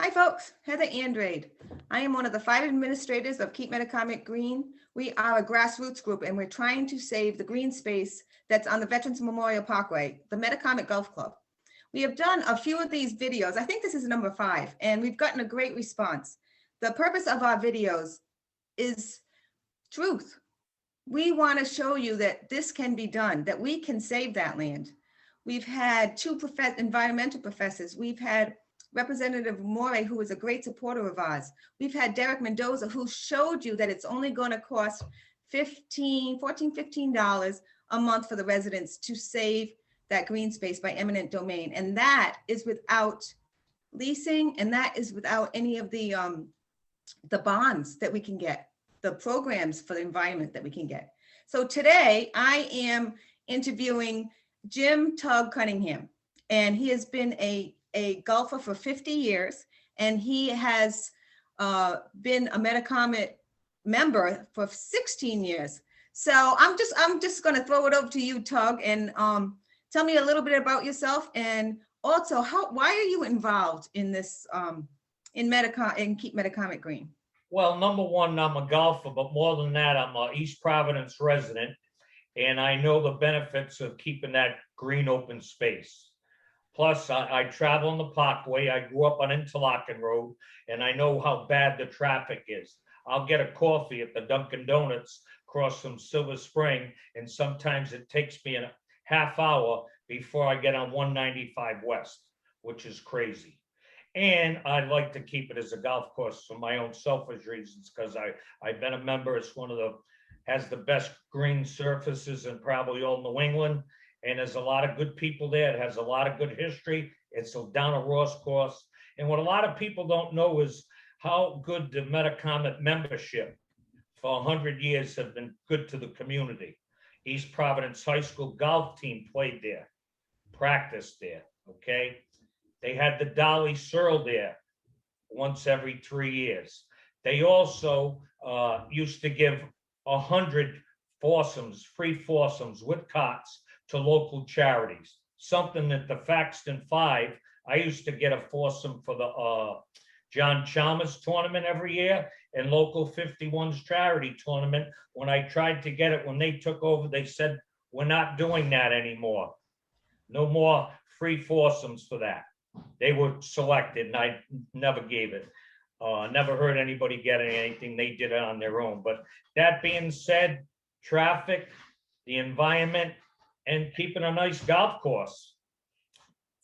Hi folks, Heather Andrade. I am one of the 5 administrators of Keep Metacomet Green. We are a grassroots group and we're trying to save the green space that's on the Veterans Memorial Parkway, the Metacomet Golf Club. We have done a few of these videos. I think this is number 5, and we've gotten a great response. The purpose of our videos is truth. We want to show you that this can be done, that we can save that land. We've had 2 environmental professors. We've had Representative Morey, who is a great supporter of ours. We've had Derek Mendoza, who showed you that it's only going to cost $14, $15 a month for the residents to save that green space by eminent domain. And that is without leasing, and that is without any of the bonds that we can get, the programs for the environment that we can get. So today I am interviewing Jim Tug Cunningham, and he has been a golfer for 50 years, and he has been a Metacomet member for 16 years. So I'm just going to throw it over to you, Tug, and tell me a little bit about yourself, and also why are you involved in this in Keep Metacomet Green? Well, number one, I'm a golfer, but more than that, I'm an East Providence resident, and I know the benefits of keeping that green open space. Plus, I travel on the Parkway. I grew up on Interlochen Road, and I know how bad the traffic is. I'll get a coffee at the Dunkin' Donuts across from Silver Spring, and sometimes it takes me a half hour before I get on 195 West, which is crazy. And I like to keep it as a golf course for my own selfish reasons, because I've been a member. It's has the best green surfaces in probably all New England. And there's a lot of good people there. It has a lot of good history. It's down a Ross course. And what a lot of people don't know is how good the Metacomet membership for 100 years have been good to the community. East Providence High School golf team played there, practiced there, okay? They had the Dolly Searle there once every 3 years. They also used to give 100 foursomes, free foursomes with cots to local charities, something that the Faxton 5, I used to get a foursome for the John Chalmers tournament every year, and local 51's charity tournament. When I tried to get it, when they took over, they said, we're not doing that anymore. No more free foursomes for that. They were selected, and I never gave it. Never heard anybody getting anything. They did it on their own. But that being said, traffic, the environment, and keeping a nice golf course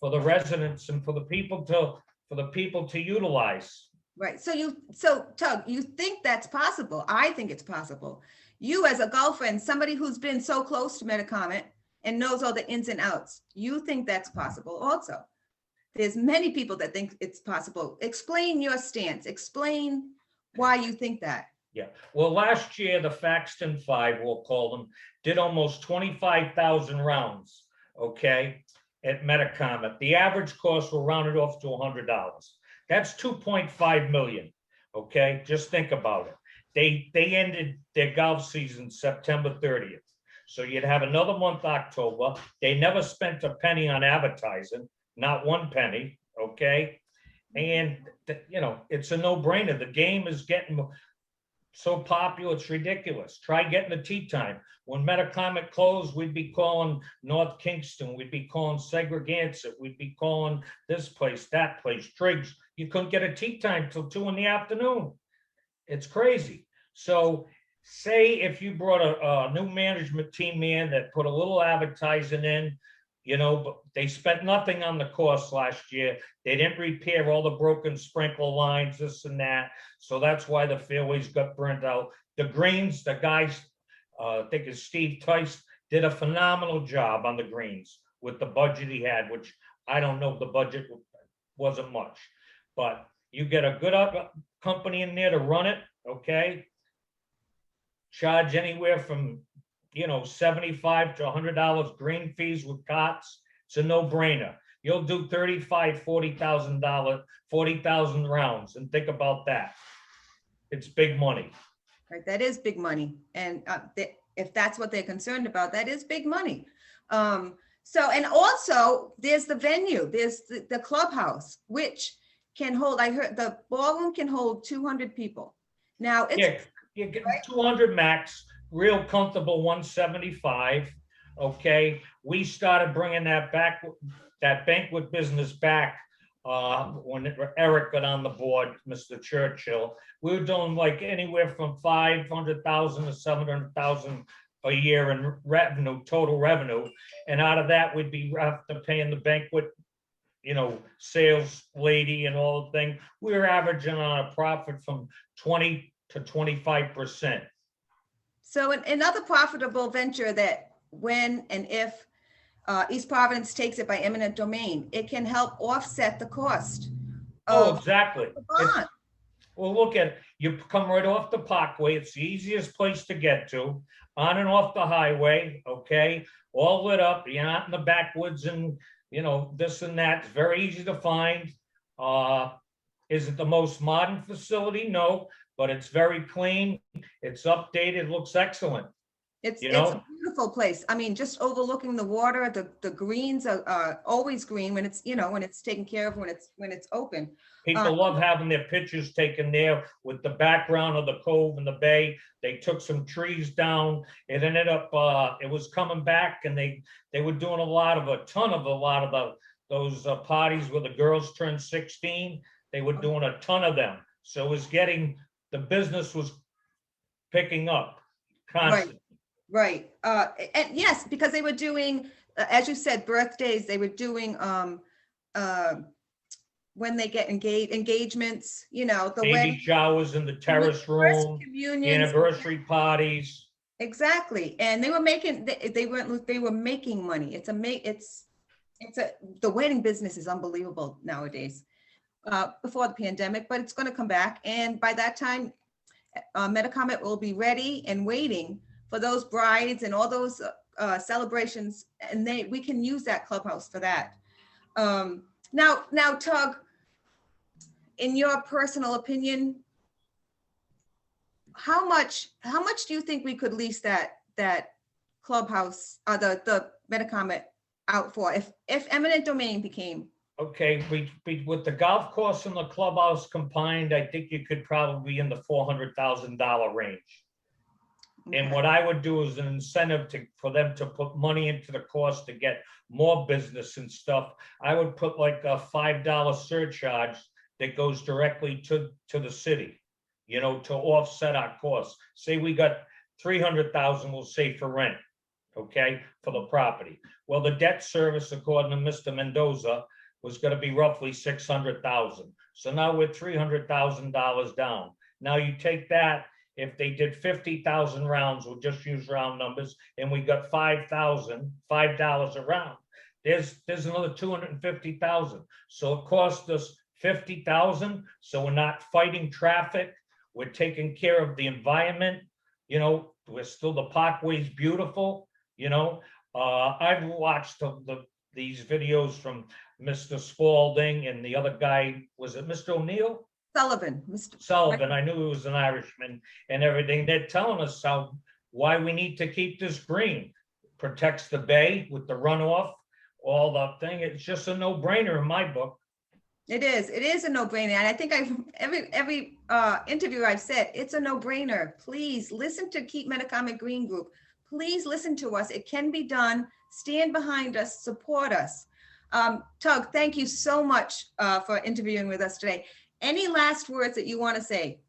for the residents and for the people to utilize. Right. So Tug, you think that's possible? I think it's possible. You as a golfer and somebody who's been so close to Metacomet and knows all the ins and outs, you think that's possible also. There's many people that think it's possible. Explain your stance. Explain why you think that. Yeah. Well, last year, the Faxton 5, we'll call them, did almost 25,000 rounds, okay, at Metacomet. The average cost will round it off to $100. That's $2.5 million, okay? Just think about it. They ended their golf season September 30th. So you'd have another month, October. They never spent a penny on advertising, not one penny, okay? And, it's a no-brainer. The game is getting so popular, it's ridiculous. Try getting a tee time. When Metacomet closed, we'd be calling North Kingston, we'd be calling Segregansett, we'd be calling this place, that place, Triggs. You couldn't get a tee time till 2 in the afternoon. It's crazy. So say if you brought a new management team in that put a little advertising in, but they spent nothing on the course last year. They didn't repair all the broken sprinkler lines, this and that. So that's why the fairways got burnt out. The greens, the guys, I think it's Steve Tice, did a phenomenal job on the greens with the budget he had, which I don't know if the budget wasn't much. But you get a good company in there to run it, okay? Charge anywhere from $75 to $100 green fees with cots. It's a no-brainer. You'll do $40,000, 40,000 rounds, and think about that. It's big money. Right, that is big money, and if that's what they're concerned about, that is big money. So, and also there's the venue, there's the clubhouse, which can hold, I heard the ballroom can hold 200 people. Now it's, Yeah, you get 200 max, real comfortable 175. Okay, we started bringing that back, that banquet business back when Eric got on the board, Mr. Churchill. We were doing like anywhere from 500,000 to 700,000 a year in revenue, total revenue, and out of that we'd be after paying the banquet, sales lady and all the thing. We were averaging on a profit from 20 to 25%. so another profitable venture that when and if East Providence takes it by eminent domain, it can help offset the cost Oh, of exactly. the bond. Well, look at it. You come right off the Parkway. It's the easiest place to get to, on and off the highway. Okay, all lit up. You're not in the backwoods and this and that. It's very easy to find. Is it the most modern facility? No, but it's very clean. It's updated. Looks excellent. It's a beautiful place. I mean, just overlooking the water, the greens are always green when it's, when it's taken care of, when it's open. People love having their pictures taken there with the background of the cove and the bay. They took some trees down. It ended up, it was coming back, and they were doing a lot of those parties where the girls turned 16. They were doing a ton of them. So it was the business was picking up constantly. Right. And yes, because they were doing, as you said, birthdays, they were doing, when they get engagements, the Baby wedding showers in the terrace room, communions, anniversary parties. exactly. And they were making, they were making money. The wedding business is unbelievable nowadays, before the pandemic, but it's going to come back. And by that time, Metacomet will be ready and waiting for those brides and all those celebrations, and we can use that clubhouse for that. Now, Tug, in your personal opinion, how much do you think we could lease that clubhouse, the Metacomet out for if eminent domain became? Okay, with the golf course and the clubhouse combined, I think you could probably be in the $400,000 range. Okay. And what I would do is an incentive for them to put money into the course to get more business and stuff. I would put like a $5 surcharge that goes directly to the city, to offset our costs. Say we got 300,000, we'll say, for rent, okay, for the property. Well, the debt service, according to Mr. Mendoza, was going to be roughly 600,000. So now we're $300,000 down. Now you take that, if they did 50,000 rounds, we'll just use round numbers, and we got $5 a round. There's another 250,000. So it cost us 50,000. So we're not fighting traffic. We're taking care of the environment. We're still, the Parkway's beautiful. I've watched these videos from Mr. Spalding and the other guy, was it Mr. O'Neill? Sullivan. Sullivan. I knew he was an Irishman and everything. They're telling us why we need to keep this green. Protects the bay with the runoff, all that thing. It's just a no-brainer in my book. It is a no-brainer. And I think every interview I've said, it's a no-brainer. Please listen to Keep Metacomet Green Group. Please listen to us. It can be done. Stand behind us, support us. Tug, thank you so much for interviewing with us today. Any last words that you want to say?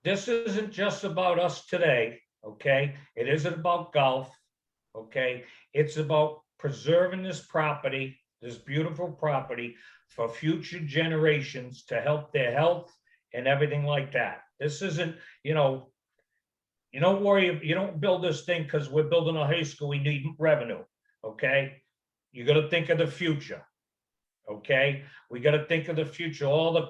This isn't just about us today, okay? It isn't about golf, okay? It's about preserving this property, this beautiful property, for future generations to help their health and everything like that. This isn't, you don't worry, you don't build this thing because we're building a high school, we need revenue, okay? You got to think of the future. Okay, we got to think of the future. All the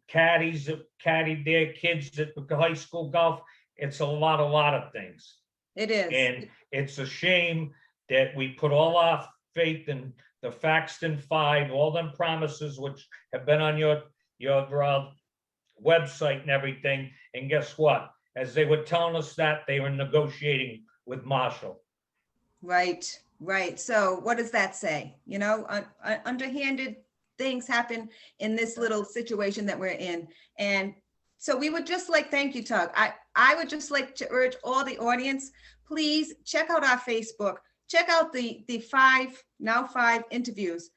caddies that caddied their kids at high school golf. It's a lot of things. It is, and it's a shame that we put all our faith in the Faxton 5, all them promises which have been on your website and everything. And guess what? As they were telling us that, they were negotiating with Marshall. Right. So what does that say? Underhanded things happen in this little situation that we're in. And so we would just like, thank you, Tug. I would just like to urge all the audience, please check out our Facebook, check out the now five interviews,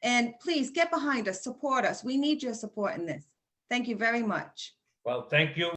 and please get behind us, support us. We need your support in this. Thank you very much. Well, thank you.